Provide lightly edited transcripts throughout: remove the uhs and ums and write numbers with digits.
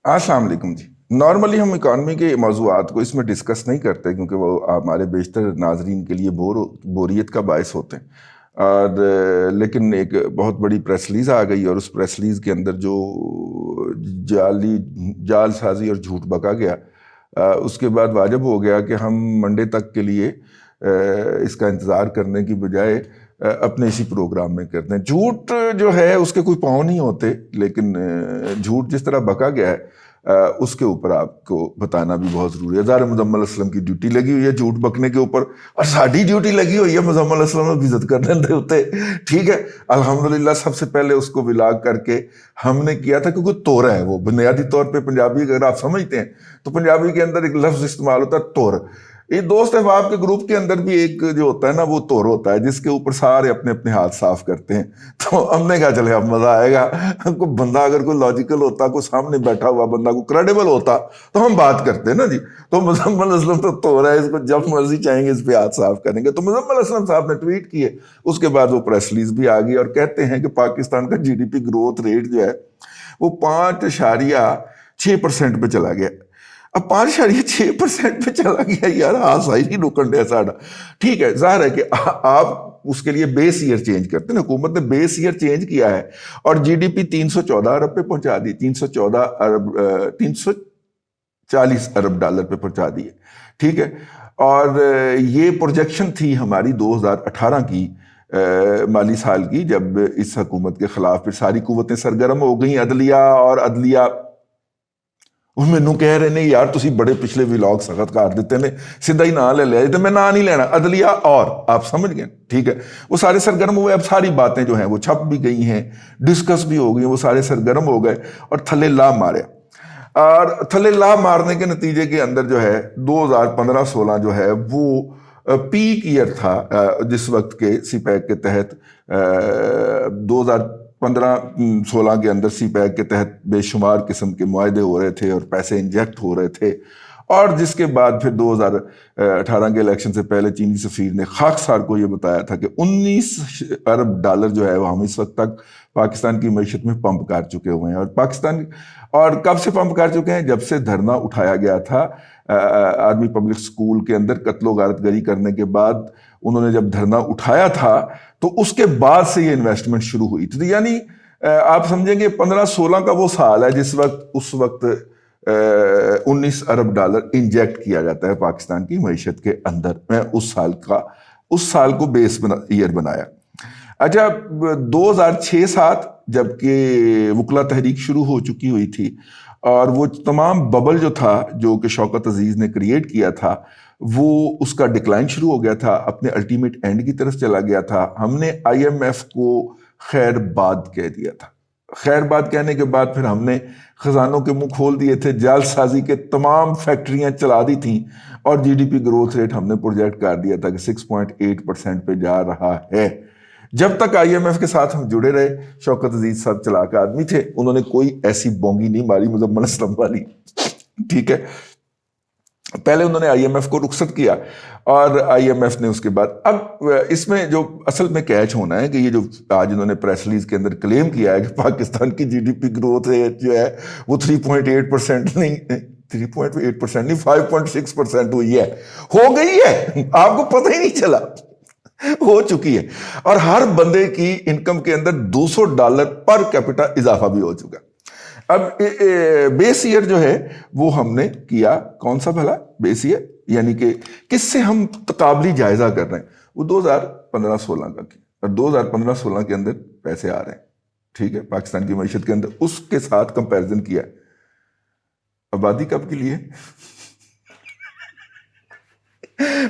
السلام علیکم جی۔ نارملی ہم اکانومی کے موضوعات کو اس میں ڈسکس نہیں کرتے کیونکہ وہ ہمارے بیشتر ناظرین کے لیے بوریت کا باعث ہوتے ہیں، اور لیکن ایک بہت بڑی پریس ریلیز آ گئی اور اس پریس ریلیز کے اندر جو جال سازی اور جھوٹ بکا گیا، اس کے بعد واجب ہو گیا کہ ہم منڈے تک کے لیے اس کا انتظار کرنے کی بجائے اپنے اسی پروگرام میں کرتے ہیں۔ جھوٹ جو ہے اس کے کوئی پاؤں نہیں ہوتے، لیکن جھوٹ جس طرح بکا گیا ہے اس کے اوپر آپ کو بتانا بھی بہت ضروری ہے۔ ظاہر مزمل علیہ السلام کی ڈیوٹی لگی ہوئی ہے جھوٹ بکنے کے اوپر، اور ساری ڈیوٹی لگی ہوئی ہے مزمل علیہ السلام کی عزت کرنے دے ہوتے، ٹھیک ہے۔ الحمدللہ سب سے پہلے اس کو ولاگ کر کے ہم نے کیا تھا، کیونکہ تورا ہے وہ بنیادی طور پہ پنجابی اگر آپ سمجھتے ہیں تو پنجابی کے اندر ایک لفظ استعمال ہوتا ہے تور۔ یہ دوست احباب کے گروپ کے اندر بھی ایک جو ہوتا ہے نا وہ تور ہوتا ہے جس کے اوپر سارے اپنے اپنے ہاتھ صاف کرتے ہیں۔ تو ہم نے کہا چلے اب مزہ آئے گا، کوئی بندہ اگر کوئی لاجیکل ہوتا، کوئی سامنے بیٹھا ہوا بندہ کوئی کریڈیبل ہوتا تو ہم بات کرتے نا جی۔ تو مزمل اسلم تو تور ہے، اس کو جب مرضی چاہیں گے اس پہ ہاتھ صاف کریں گے۔ تو مزمل اسلم صاحب نے ٹویٹ کیے، اس کے بعد وہ پریس ریلیز بھی آ گئی اور کہتے ہیں کہ پاکستان کا G D P growth rate جو ہے وہ 5.6% پہ چلا گیا۔ اب 5.6% پہ چلا گیا یار، آسائی نہیں روکن دیا ساڑھا، ٹھیک ہے۔ ظاہر ہے کہ آپ اس کے لیے بیس ایئر چینج کرتے ہیں، حکومت نے بیس ایئر چینج کیا ہے اور جی ڈی پی 314 ارب پہ پہنچا دی، 340 ارب ڈالر پہ پہنچا دی ہے، ٹھیک ہے۔ اور یہ پروجیکشن تھی ہماری 2018 کی مالی سال کی، جب اس حکومت کے خلاف پھر ساری قوتیں سرگرم ہو گئیں، عدلیہ وہ مینوں کہہ رہے ہیں یار تسی بڑے پچھلے ولاگ سخت کر دیتے ہیں، سیدھا ہی نام لے لیا، تو میں نام نہیں لینا، عدلیہ اور آپ سمجھ گئے، ٹھیک ہے۔ وہ سارے سرگرم ہوئے، اب ساری باتیں جو ہیں وہ چھپ بھی گئی ہیں، ڈسکس بھی ہو گئی، وہ سارے سرگرم ہو گئے اور تھلے لا مارے، اور تھلے لا مارنے کے نتیجے کے اندر جو ہے 2015-16 جو ہے وہ پیک ایئر تھا، جس وقت کے سی پیک کے تحت 2015-16 کے اندر سی پیک کے تحت بے شمار قسم کے معاہدے ہو رہے تھے اور پیسے انجیکٹ ہو رہے تھے، اور جس کے بعد پھر 2018 کے الیکشن سے پہلے چینی سفیر نے خاکسار کو یہ بتایا تھا کہ 19 ارب ڈالر جو ہے وہ ہم اس وقت تک پاکستان کی معیشت میں پمپ کر چکے ہوئے ہیں، اور کب سے پمپ کر چکے ہیں؟ جب سے دھرنا اٹھایا گیا تھا آرمی پبلک سکول کے اندر قتل و غارت گری کرنے کے بعد، انہوں نے جب دھرنا اٹھایا تھا تو اس کے بعد سے یہ انویسٹمنٹ شروع ہوئی تھی۔ یعنی آپ سمجھیں گے 15-16 کا وہ سال ہے جس وقت اس وقت 19 ارب ڈالر انجیکٹ کیا جاتا ہے پاکستان کی معیشت کے اندر۔ میں اس سال کو بیس ایئر بنایا۔ اچھا 2006-07 جب کہ وکلا تحریک شروع ہو چکی ہوئی تھی اور وہ تمام ببل جو تھا جو کہ شوکت عزیز نے کریٹ کیا تھا وہ اس کا ڈکلائن شروع ہو گیا تھا، اپنے الٹیمیٹ اینڈ کی طرف چلا گیا تھا، ہم نے آئی ایم ایف کو خیر باد کہہ دیا تھا۔ خیر بات کہنے کے بعد پھر ہم نے خزانوں کے منہ کھول دیے تھے، جال سازی کے تمام فیکٹریاں چلا دی تھیں، اور G D P growth rate ہم نے پروجیکٹ کر دیا تھا کہ 6.8% پہ جا رہا ہے۔ جب تک آئی ایم ایف کے ساتھ ہم جڑے رہے، شوکت عزیز صاحب چلاک آدمی تھے، انہوں نے کوئی ایسی بونگی نہیں ماری مزمل اسلم والی، ٹھیک ہے۔ پہلے انہوں نے آئی ایم ایف کو رخصت کیا اور آئی ایم ایف نے اس کے بعد، اب اس میں جو اصل میں کیچ ہونا ہے کہ یہ جو آج انہوں نے پریس ریلیز کے اندر کلیم کیا ہے کہ پاکستان کی G D P growth rate جو ہے وہ 3.8% نہیں، 3.8% نہیں 5.6% ہوئی ہے، ہو گئی ہے، آپ کو پتہ ہی نہیں چلا، ہو چکی ہے، اور ہر بندے کی انکم کے اندر $200 پر کیپٹا اضافہ بھی ہو چکا۔ اب بیس ایئر جو ہے وہ ہم نے کیا، کون سا بھلا بیس ایئر، یعنی کہ کس سے ہم تقابلی جائزہ کر رہے ہیں، وہ 2015-16 کا کی، اور 2015-16 کے اندر پیسے آ رہے ہیں، ٹھیک ہے، پاکستان کی معیشت کے اندر اس کے ساتھ کمپیریزن کیا۔ آبادی کب کے لیے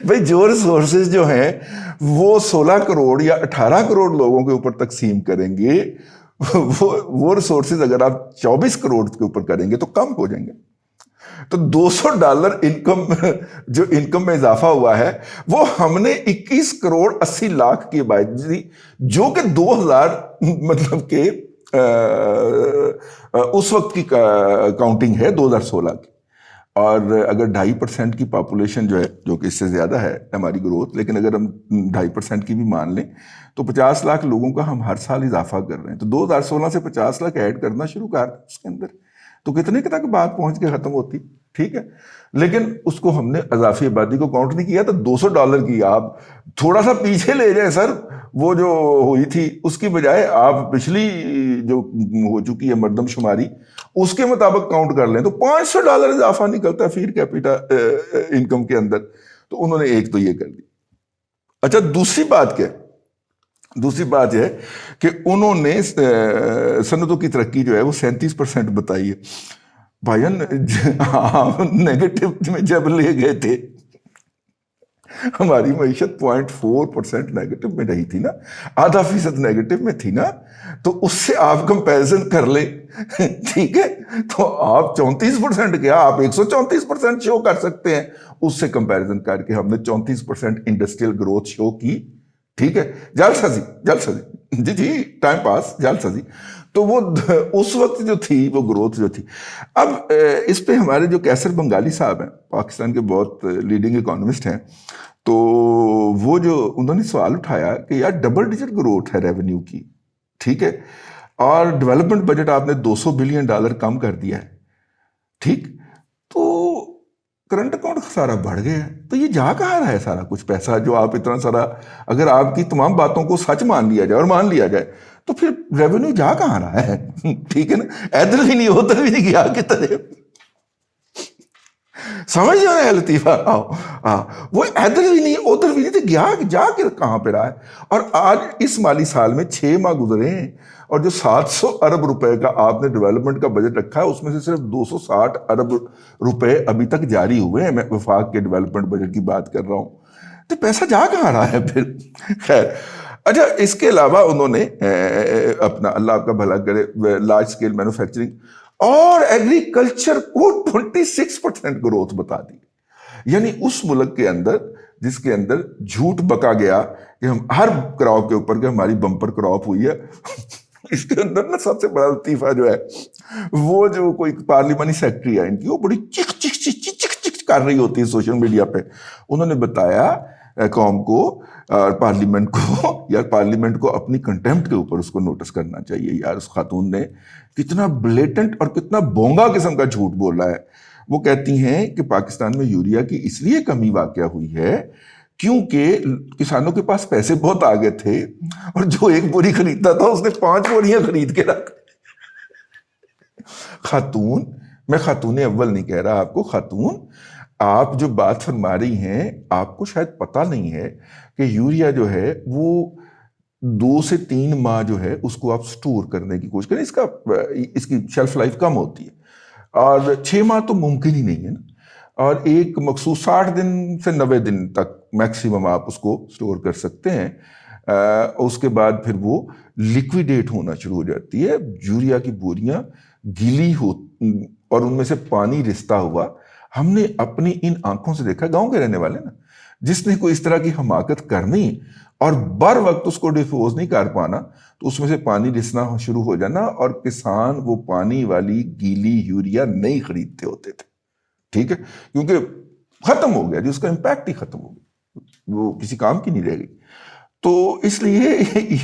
بھئی جو ریسورسز جو ہیں وہ 16 کروڑ یا 18 کروڑ لوگوں کے اوپر تقسیم کریں گے، وہ ریسورسز اگر آپ 24 کروڑ کے اوپر کریں گے تو کم ہو جائیں گے۔ تو $200 انکم جو انکم میں اضافہ ہوا ہے وہ ہم نے 21 کروڑ 80 لاکھ کی عبادت دی، جو کہ 2000 مطلب کہ اس وقت کی کاؤنٹنگ ہے 2016 کی، اور اگر 2.5% کی پاپولیشن جو ہے، جو کہ اس سے زیادہ ہے ہماری گروتھ، لیکن اگر ہم 2.5% کی بھی مان لیں تو 50 لاکھ لوگوں کا ہم ہر سال اضافہ کر رہے ہیں، تو 2016 سے 50 لاکھ ایڈ کرنا شروع کر اس کے اندر، تو کتنے تک بات پہنچ کے ختم ہوتی. ٹھیک ہے, لیکن اس کو ہم نے اضافی آبادی کو کاؤنٹ نہیں کیا, تو $200 کی آپ تھوڑا سا پیچھے لے جائیں سر, وہ جو ہوئی تھی اس کی بجائے آپ پچھلی جو ہو چکی ہے مردم شماری اس کے مطابق کاؤنٹ کر لیں تو $500 اضافہ نکلتا ہے فیر کیپیٹا انکم کے اندر. تو انہوں نے ایک تو یہ کر دی. اچھا, دوسری بات کیا ہے؟ دوسری بات یہ ہے کہ انہوں نے صنعتوں کی ترقی جو ہے وہ 37% بتائی ہے. بھائیان آپ نیگیٹو میں جب لے گئے تھے, ہماری معیشت 0.4% نیگیٹو میں رہی تھی نا, 0.5% نیگیٹو میں تھی نا, تو اس سے آپ کمپیریزن کر لیں. ٹھیک ہے, تو آپ 34% کیا, آپ 134% شو کر سکتے ہیں. اس سے کمپیریزن کر کے ہم نے 34% انڈسٹریل گروتھ شو کی. ٹھیک ہے, جال سازی جی ٹائم پاس جال سازی. تو وہ اس وقت جو تھی وہ گروتھ جو تھی. اب اس پہ ہمارے جو کیسر بنگالی صاحب ہیں, پاکستان کے بہت لیڈنگ اکانومسٹ ہیں, تو وہ جو انہوں نے سوال اٹھایا کہ یار ڈبل ڈیجٹ گروتھ ہے ریونیو کی, ٹھیک ہے, اور ڈیولپمنٹ بجٹ آپ نے $200 بلین کم کر دیا ہے. ٹھیک, تو کرنٹ اکاؤنٹ سارا بڑھ گیا ہے, تو یہ جا کہاں رہا ہے سارا کچھ پیسہ جو آپ اتنا سارا, اگر آپ کی تمام باتوں کو سچ مان لیا جائے اور مان لیا جائے تو پھر ریونیو جا کہاں رہا ہے؟ ٹھیک ہے نا, ادھر بھی نہیں ادھر بھی نہیں گیا کتنے, سمجھ رہے ہیں لطیفہ؟ وہ ادھر بھی نہیں ادھر بھی نہیں, تو گیا جا کے کہاں پہ رہا ہے؟ اور آج اس مالی سال میں 6 ماہ گزرے ہیں اور جو 700 ارب روپے کا آپ نے ڈیولپمنٹ کا بجٹ رکھا ہے اس میں سے صرف 260 ارب روپے ابھی تک جاری ہوئے ہیں. میں وفاق کے ڈیولپمنٹ بجٹ کی بات کر رہا ہوں, تو پیسہ جا کہاں رہا ہے پھر؟ خیر, اچھا, اس کے علاوہ انہوں نے اپنا, اللہ آپ کا بھلا کرے, لارج اسکیل مینوفیکچرنگ اور ایگریکلچر کو 26% گروتھ بتا دی. یعنی اس ملک کے اندر جس کے اندر جھوٹ بکا گیا کہ ہم ہر کراپ کے اوپر کہ ہماری بمپر کراپ ہوئی ہے, اس کے اندر نا سب سے بڑا لطیفہ جو ہے وہ جو کوئی پارلیمانی سیکرٹری ہے ان کی, وہ بڑی چک چک چک چک چک کر رہی ہوتی ہے سوشل میڈیا پہ. انہوں نے بتایا قوم کو اور پارلیمنٹ کو, یار پارلیمنٹ کو اپنی کنٹمپٹ کے اوپر اس کو نوٹس کرنا چاہیے. یار اس خاتون نے کتنا بلیٹنٹ اور کتنا بونگا قسم کا جھوٹ بولا ہے. وہ کہتی ہیں کہ پاکستان میں یوریا کی اس لیے کمی واقع ہوئی ہے کیونکہ کسانوں کے پاس پیسے بہت آگے تھے اور جو ایک بوری خریدتا تھا اس نے 5 بوریاں خرید کے رکھ. خاتون, میں خاتون اول نہیں کہہ رہا آپ کو, خاتون آپ جو بات فرما رہی ہیں آپ کو شاید پتہ نہیں ہے کہ یوریا جو ہے وہ 2 سے 3 ماہ جو ہے اس کو آپ سٹور کرنے کی کوشش کریں, اس کی شیلف لائف کم ہوتی ہے, اور 6 ماہ تو ممکن ہی نہیں ہے نا, اور ایک مخصوص 60 دن سے 90 دن تک میکسیمم آپ اس کو سٹور کر سکتے ہیں. اس کے بعد پھر وہ لیکویڈیٹ ہونا شروع ہو جاتی ہے. یوریا کی بوریاں گیلی ہو اور ان میں سے پانی رستا ہوا, ہم نے اپنی ان آنکھوں سے دیکھا. گاؤں کے رہنے والے نا, جس نے کوئی اس طرح کی حماقت کرنی اور بر وقت اس کو ڈیفوز نہیں کر پانا تو اس میں سے پانی رسنا شروع ہو جانا, اور کسان وہ پانی والی گیلی یوریا نہیں خریدتے ہوتے تھے. ٹھیک ہے, کیونکہ ختم ہو گیا, جس کا امپیکٹ ہی ختم ہو گیا, وہ کسی کام کی نہیں رہ گئی. تو اس لیے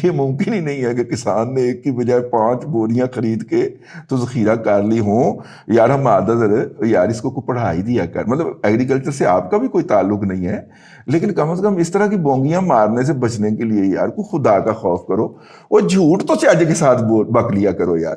یہ ممکن ہی نہیں ہے کہ کسان نے ایک کی بجائے 5 بوریاں خرید کے تو ذخیرہ کر لی ہوں. یار ہم عادت یار اس کو پڑھا ہی دیا کر, مطلب ایگریکلچر سے آپ کا بھی کوئی تعلق نہیں ہے, لیکن کم از کم اس طرح کی بونگیاں مارنے سے بچنے کے لیے یار کو خدا کا خوف کرو. وہ جھوٹ تو چاجے کے ساتھ بک لیا کرو یار,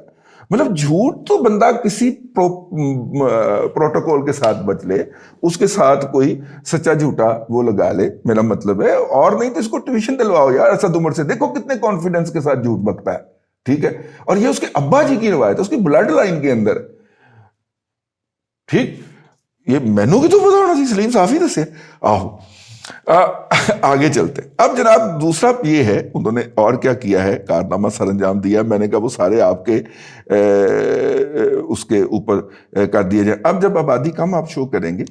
مطلب جھوٹ تو بندہ کسی پروٹوکول کے ساتھ بچ لے, اس کے ساتھ کوئی سچا جھوٹا وہ لگا لے, میرا مطلب ہے, اور نہیں تو اس کو ٹیوشن دلواؤ یار اسد عمر سے, دیکھو کتنے کانفیڈنس کے ساتھ جھوٹ بکتا ہے. ٹھیک ہے, اور یہ اس کے ابا جی کی روایت ہے, اس کی بلڈ لائن کے اندر. ٹھیک, یہ مینو کی تو پتا ہونا سی, سلیم صافی دسے. آہو آگے چلتے. اب جناب دوسرا یہ ہے انہوں نے اور کیا کیا ہے, کارنامہ سر انجام دیا. میں نے کہا وہ سارے آپ کے اس کے اوپر کر دیے جائیں. اب جب آبادی کم آپ شو کریں گے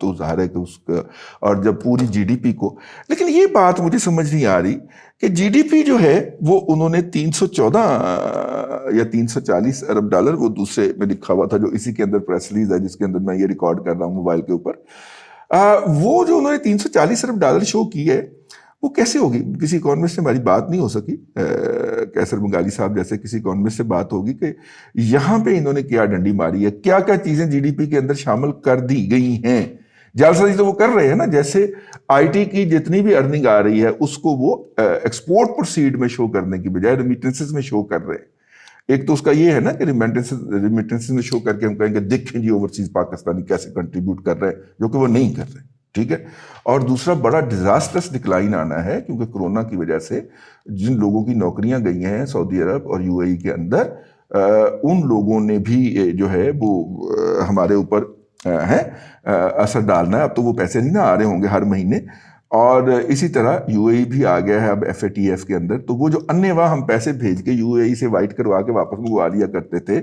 تو ظاہر ہے کہ اس کا, اور جب پوری جی ڈی پی کو, لیکن یہ بات مجھے سمجھ نہیں آ رہی کہ جی ڈی پی جو ہے وہ انہوں نے 314 یا 340 ارب ڈالر, وہ دوسرے میں لکھا ہوا تھا جو اسی کے اندر پریس ریلیز ہے جس کے اندر میں یہ ریکارڈ کر رہا ہوں موبائل کے اوپر, وہ جو انہوں نے 340 ارب ڈالر شو کی ہے وہ کیسے ہوگی؟ کسی اکانومسٹ سے ہماری بات نہیں ہو سکی، کیسر بنگالی صاحب جیسے کسی اکانومسٹ سے بات ہوگی کہ یہاں پہ انہوں نے کیا ڈنڈی ماری ہے، کیا کیا چیزیں جی ڈی پی کے اندر شامل کر دی گئی ہیں۔ جعل سازی تو وہ کر رہے ہیں نا، جیسے آئی ٹی کی جتنی بھی ارننگ آ رہی ہے اس کو وہ ایکسپورٹ پروسیڈ میں شو کرنے کی بجائے ریمیٹنسز میں شو کر رہے ہیں۔ ایک تو اس کا یہ ہے نا کہ ریمیٹنسز میں شو کر کے ہم کہیں گے دیکھیں جی اوورسیز پاکستانی کیسے کنٹریبیوٹ کر رہے ہیں، جو کہ وہ نہیں کر رہے، ٹھیک ہے۔ اور دوسرا بڑا ڈیزاسٹرس ڈکلائن آنا ہے، کیونکہ کرونا کی وجہ سے جن لوگوں کی نوکریاں گئی ہیں سعودی عرب اور یو اے ای کے اندر، ان لوگوں نے بھی جو ہے وہ ہمارے اوپر ہے اثر ڈالنا ہے۔ اب تو وہ پیسے نہیں نہ آ رہے ہوں گے ہر مہینے، اور اسی طرح یو اے ای بھی آ گیا ہے اب ایف اے ٹی ایف کے اندر، تو وہ جو انیواں ہم پیسے بھیج کے یو اے ای سے وائٹ کروا کے واپس منگوا لیا کرتے تھے،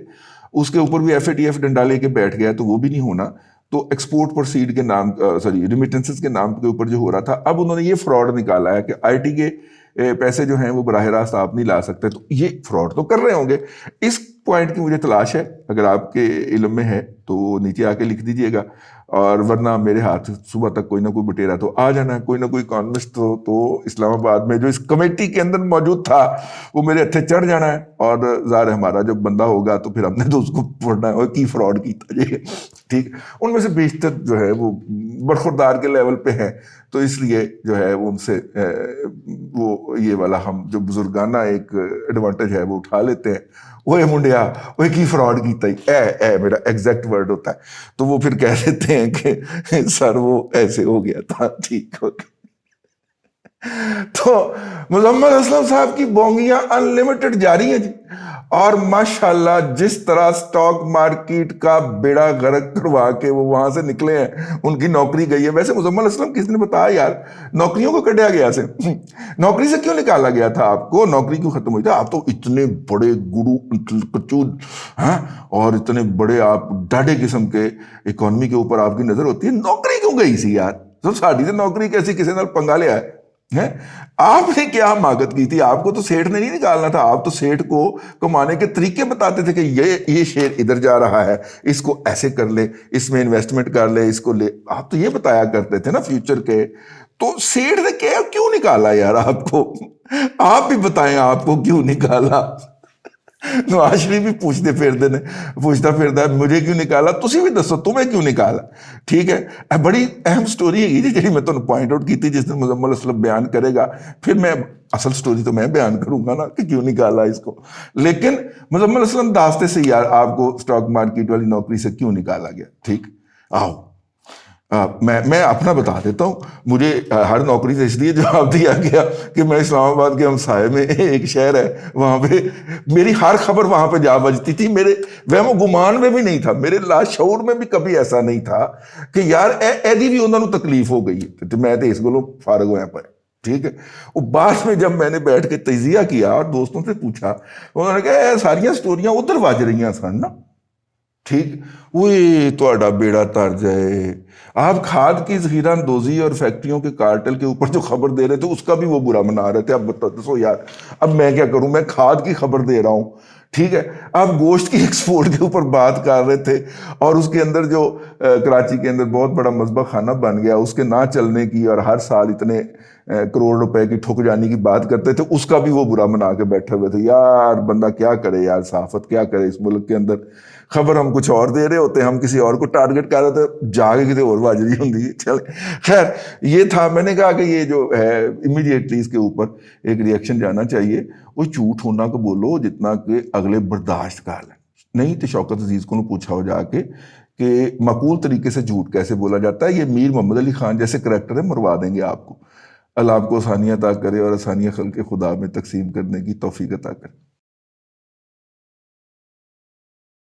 اس کے اوپر بھی ایف اے ٹی ایف ڈنڈا لے کے بیٹھ گیا، تو وہ بھی نہیں ہونا۔ تو ایکسپورٹ پروسیڈ کے نام ریمیٹنسز کے نام کے اوپر جو ہو رہا تھا، اب انہوں نے یہ فراڈ نکالا ہے کہ آئی ٹی کے پیسے جو ہیں وہ براہ راست آپ نہیں لا سکتے، تو یہ فراڈ تو کر رہے ہوں گے۔ اس پوائنٹ کی مجھے تلاش ہے، اگر آپ کے علم میں ہے تو نیچے آ کے لکھ دیجئے گا، اور ورنہ میرے ہاتھ صبح تک کوئی نہ کوئی بٹیرا تو آ جانا ہے، کوئی نہ کوئی اکانومسٹ تو اسلام آباد میں جو اس کمیٹی کے اندر موجود تھا وہ میرے ہتھے چڑھ جانا ہے، اور ظاہر ہمارا جب بندہ ہوگا تو پھر ہم نے تو اس کو پڑھنا ہے کی فراڈ کیتا جی، ٹھیک۔ ان میں سے بیشتر جو ہے وہ برخوردار کے لیول پہ ہیں، تو اس لیے جو ہے وہ ان سے وہ یہ والا ہم جو بزرگانہ ایک ایڈوانٹیج ہے وہ اٹھا لیتے ہیں، وہ منڈیا وہ کی فراڈ کیتا ہی اے میرا ایگزیکٹ ورڈ ہوتا ہے، تو وہ پھر کہہ دیتے ہیں کہ سر وہ ایسے ہو گیا تھا، ٹھیک ہو گیا۔ تو مزمل اسلم صاحب کی بونگیاں انلیمیٹڈ جاری ہیں جی، اور ماشاءاللہ جس طرح سٹاک مارکیٹ کا بیڑا غرق کروا کے وہ وہاں سے نکلے ہیں، ان کی نوکری گئی ہے۔ ویسے مزمل اسلم کس نے بتایا یار نوکریوں کو کٹیا گیا سے، نوکری سے کیوں نکالا گیا تھا آپ کو؟ نوکری کیوں ختم ہوئی تھی؟ آپ تو اتنے بڑے گرو کچود ہیں اور اتنے بڑے آپ ڈاڈے قسم کے، اکانومی کے اوپر آپ کی نظر ہوتی ہے، نوکری کیوں گئی سی یار؟ سب ساڑی سے نوکری کیسی کسی نال پنگا لیا ہے؟ آپ نے کیا حماقت کی تھی؟ آپ کو تو سیٹھ نے نہیں نکالنا تھا، آپ تو سیٹھ کو کمانے کے طریقے بتاتے تھے کہ یہ شیئر ادھر جا رہا ہے، اس کو ایسے کر لے، اس میں انویسٹمنٹ کر لے، اس کو لے، آپ تو یہ بتایا کرتے تھے نا فیوچر کے۔ تو سیٹھ نے کیوں نکالا یار آپ کو؟ آپ بھی بتائیں آپ کو کیوں نکالا؟ نواز شریف بھی پوچھتا پھرتا ہے مجھے کیوں نکالا، تسی بھی دسو تمہیں کیوں نکالا، ٹھیک ہے۔ بڑی اہم سٹوری ہے جی میں تو پوائنٹ آؤٹ کی تھی، جس دن مزمل اسلم بیان کرے گا پھر میں اصل سٹوری تو میں بیان کروں گا نا کہ کیوں نکالا اس کو، لیکن مزمل اسلم داستے سے یار آپ کو سٹاک مارکیٹ والی نوکری سے کیوں نکالا گیا، ٹھیک۔ آؤ میں اپنا بتا دیتا ہوں، مجھے ہر نوکری سے اس لیے جواب دیا گیا کہ میں اسلام آباد کے ہمسائے میں ایک شہر ہے، وہاں پہ میری ہر خبر وہاں پہ جا بجتی تھی، میرے وہم و گمان میں بھی نہیں تھا، میرے لاشعور میں بھی کبھی ایسا نہیں تھا کہ یار ایدی بھی انہوں نے تکلیف ہو گئی ہے، میں تو اس کو فارغ ہویا پائے، ٹھیک ہے۔ وہ بعد میں جب میں نے بیٹھ کے تجزیہ کیا اور دوستوں سے پوچھا، انہوں نے کہا ساریاں سٹوریاں ادھر واج رہی سن نا، ٹھیک۔ وہی توڑا بیڑا تر جائے، آپ کھاد کی ذخیرہ اندوزی اور فیکٹریوں کے کارٹل کے اوپر جو خبر دے رہے تھے اس کا بھی وہ برا منا رہے تھے۔ اب بتاؤ یار اب میں کیا کروں، میں کھاد کی خبر دے رہا ہوں، ٹھیک ہے۔ آپ گوشت کی ایکسپورٹ کے اوپر بات کر رہے تھے، اور اس کے اندر جو کراچی کے اندر بہت بڑا مذبح خانہ بن گیا اس کے نہ چلنے کی اور ہر سال اتنے کروڑ روپے کی ٹھک جانے کی بات کرتے تھے، اس کا بھی وہ برا منا کے بیٹھے ہوئے تھے۔ یار بندہ کیا کرے یار، صحافت کیا کرے اس ملک کے اندر، خبر ہم کچھ اور دے رہے ہوتے ہیں، ہم کسی اور کو ٹارگٹ کر رہے تھے، جا کے کسی اور واجری ہوندی ہے۔ چلے خیر یہ تھا، میں نے کہا کہ یہ جو ہے امیڈیٹلی اس کے اوپر ایک ری ایکشن جانا چاہیے۔ وہ جھوٹ ہونا کو بولو جتنا کہ اگلے برداشت کر لیں، نہیں تو شوکت عزیز کو پوچھا ہو جا کے کہ معقول طریقے سے جھوٹ کیسے بولا جاتا ہے۔ یہ میر محمد علی خان جیسے کریکٹر ہے، مروا دیں گے آپ کو۔ اللہ آپ کو آسانیاں عطا کرے اور آسانیاں خلق خدا میں تقسیم کرنے کی توفیق عطا کرے۔